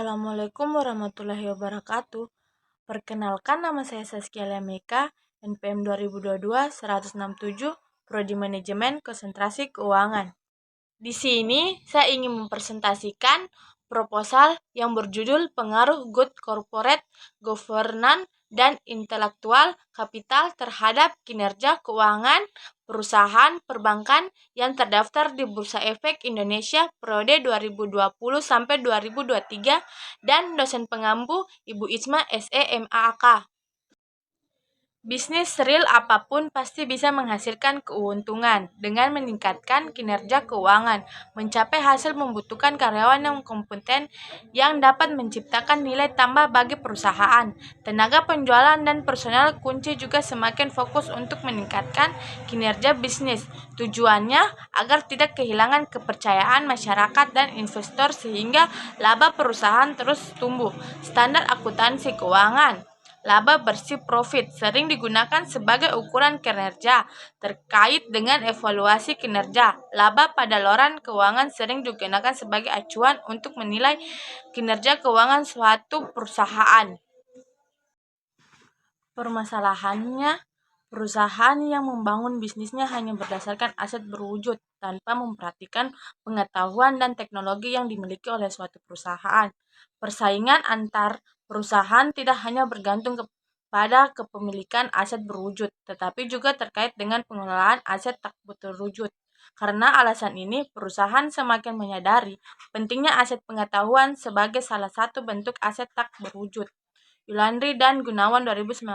Assalamualaikum warahmatullahi wabarakatuh. Perkenalkan, nama saya Saskia Lemeka, NPM 2022-167, Prodi Manajemen Konsentrasi Keuangan. Di sini saya ingin mempresentasikan proposal yang berjudul Pengaruh Good Corporate Governance dan Intelektual Kapital terhadap kinerja keuangan perusahaan perbankan yang terdaftar di Bursa Efek Indonesia periode 2020-2023 dan dosen pengampu Ibu Isma SEMAAK. Bisnis real apapun pasti bisa menghasilkan keuntungan dengan meningkatkan kinerja keuangan. Mencapai hasil membutuhkan karyawan yang kompeten yang dapat menciptakan nilai tambah bagi perusahaan. Tenaga penjualan dan personel kunci juga semakin fokus untuk meningkatkan kinerja bisnis. Tujuannya agar tidak kehilangan kepercayaan masyarakat dan investor sehingga laba perusahaan terus tumbuh. Standar akuntansi keuangan. Laba bersih profit sering digunakan sebagai ukuran kinerja. Terkait dengan evaluasi kinerja, laba pada laporan keuangan sering digunakan sebagai acuan untuk menilai kinerja keuangan suatu perusahaan. Permasalahannya, perusahaan yang membangun bisnisnya hanya berdasarkan aset berwujud tanpa memperhatikan pengetahuan dan teknologi yang dimiliki oleh suatu perusahaan. Persaingan antar perusahaan tidak hanya bergantung pada kepemilikan aset berwujud, tetapi juga terkait dengan pengelolaan aset tak berwujud. Karena alasan ini, perusahaan semakin menyadari pentingnya aset pengetahuan sebagai salah satu bentuk aset tak berwujud. Yulandri dan Gunawan 2019,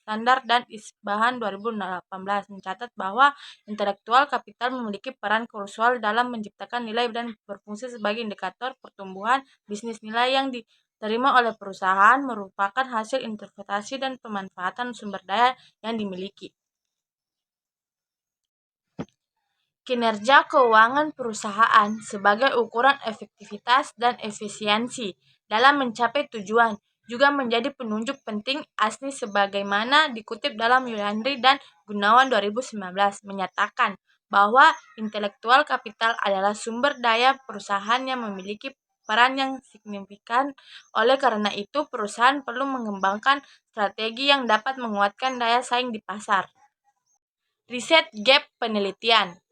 Standar dan Isbahan 2018 mencatat bahwa intelektual kapital memiliki peran krusial dalam menciptakan nilai dan berfungsi sebagai indikator pertumbuhan bisnis. Nilai yang diterima oleh perusahaan merupakan hasil interpretasi dan pemanfaatan sumber daya yang dimiliki. Kinerja keuangan perusahaan sebagai ukuran efektivitas dan efisiensi dalam mencapai tujuan juga menjadi penunjuk penting asli sebagaimana dikutip dalam Yulandri dan Gunawan 2019 menyatakan bahwa intelektual kapital adalah sumber daya perusahaan yang memiliki peran yang signifikan. Oleh karena itu, perusahaan perlu mengembangkan strategi yang dapat menguatkan daya saing di pasar. Riset gap penelitian.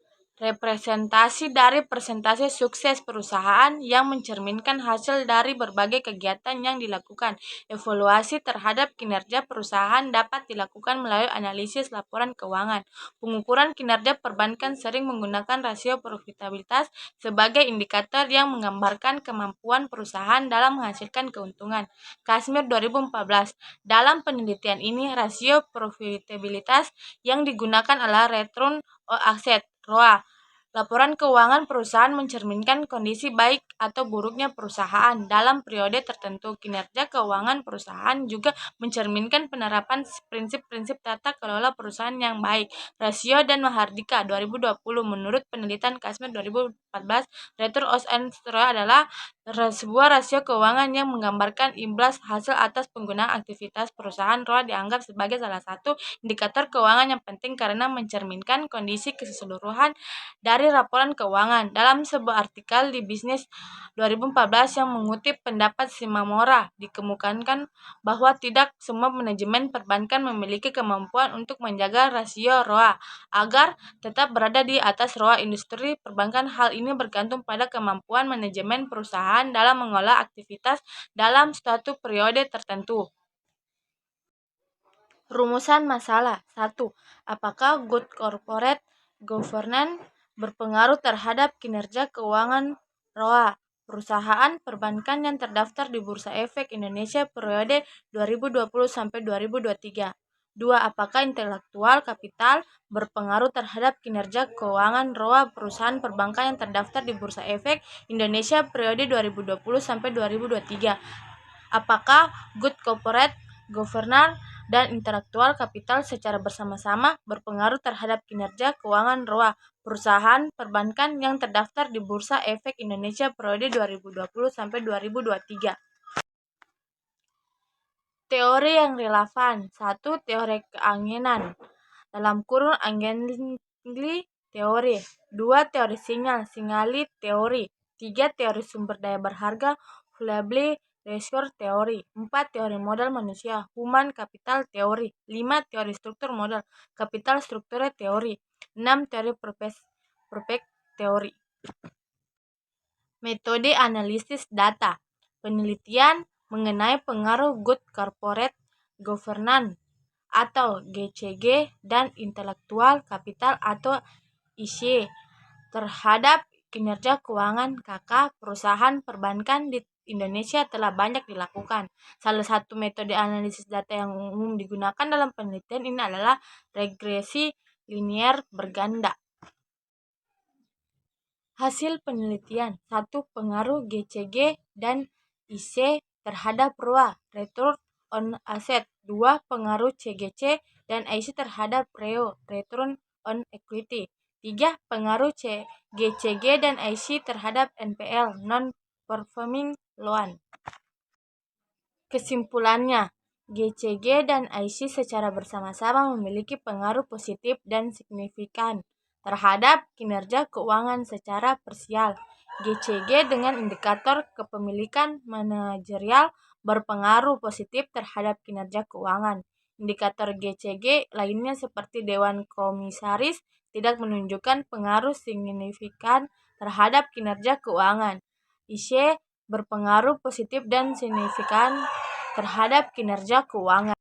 Representasi dari persentase sukses perusahaan yang mencerminkan hasil dari berbagai kegiatan yang dilakukan. Evaluasi terhadap kinerja perusahaan dapat dilakukan melalui analisis laporan keuangan. Pengukuran kinerja perbankan sering menggunakan rasio profitabilitas sebagai indikator yang menggambarkan kemampuan perusahaan dalam menghasilkan keuntungan. Kashmir 2014. Dalam penelitian ini, rasio profitabilitas yang digunakan adalah return on asset (ROA). Laporan keuangan perusahaan mencerminkan kondisi baik atau buruknya perusahaan dalam periode tertentu. Kinerja keuangan perusahaan juga mencerminkan penerapan prinsip-prinsip tata kelola perusahaan yang baik. Rasio dan Mahardika 2020. Menurut penelitian Kashmir 2014, return on asset (ROA) adalah sebuah rasio keuangan yang menggambarkan imbas hasil atas penggunaan aktivitas perusahaan. ROA dianggap sebagai salah satu indikator keuangan yang penting karena mencerminkan kondisi keseluruhan dari laporan keuangan. Dalam sebuah artikel di Bisnis 2014 yang mengutip pendapat Shimamura, dikemukakan bahwa tidak semua manajemen perbankan memiliki kemampuan untuk menjaga rasio ROA agar tetap berada di atas ROA industri perbankan. Hal ini bergantung pada kemampuan manajemen perusahaan dalam mengolah aktivitas dalam suatu periode tertentu. Rumusan masalah. 1. Apakah good corporate governance berpengaruh terhadap kinerja keuangan ROA perusahaan perbankan yang terdaftar di Bursa Efek Indonesia periode 2020-2023? 2. Apakah intelektual kapital berpengaruh terhadap kinerja keuangan ROA perusahaan perbankan yang terdaftar di Bursa Efek Indonesia periode 2020-2023? Apakah good corporate governance dan intelektual kapital secara bersama-sama berpengaruh terhadap kinerja keuangan ROA perusahaan perbankan yang terdaftar di Bursa Efek Indonesia periode 2020-2023? Teori yang relevan. 1. Teori keanginan (Angenli teori). 2. Teori sinyal (Singali teori). 3. Teori sumber daya berharga (Huxley Research Theory. 4. Teori modal manusia, Human Capital Theory. 5. Teori struktur modal, Capital Structure Theory. 6. Teori Prospect Theory. Metode analisis data. Penelitian mengenai pengaruh Good Corporate Governance atau GCG dan intelektual kapital atau IC terhadap kinerja keuangan KK perusahaan perbankan di Indonesia telah banyak dilakukan. Salah satu metode analisis data yang umum digunakan dalam penelitian ini adalah regresi linier berganda. Hasil penelitian. 1. Pengaruh GCG dan IC terhadap ROA, Return on Asset. 2. Pengaruh CGC dan IC terhadap REO, Return on Equity. 3. Pengaruh GCG dan IC terhadap NPL, Non-Performing Loan. Kesimpulannya, GCG dan IC secara bersama-sama memiliki pengaruh positif dan signifikan terhadap kinerja keuangan secara parsial. GCG dengan indikator kepemilikan manajerial berpengaruh positif terhadap kinerja keuangan. Indikator GCG lainnya seperti Dewan Komisaris tidak menunjukkan pengaruh signifikan terhadap kinerja keuangan. IC berpengaruh positif dan signifikan terhadap kinerja keuangan.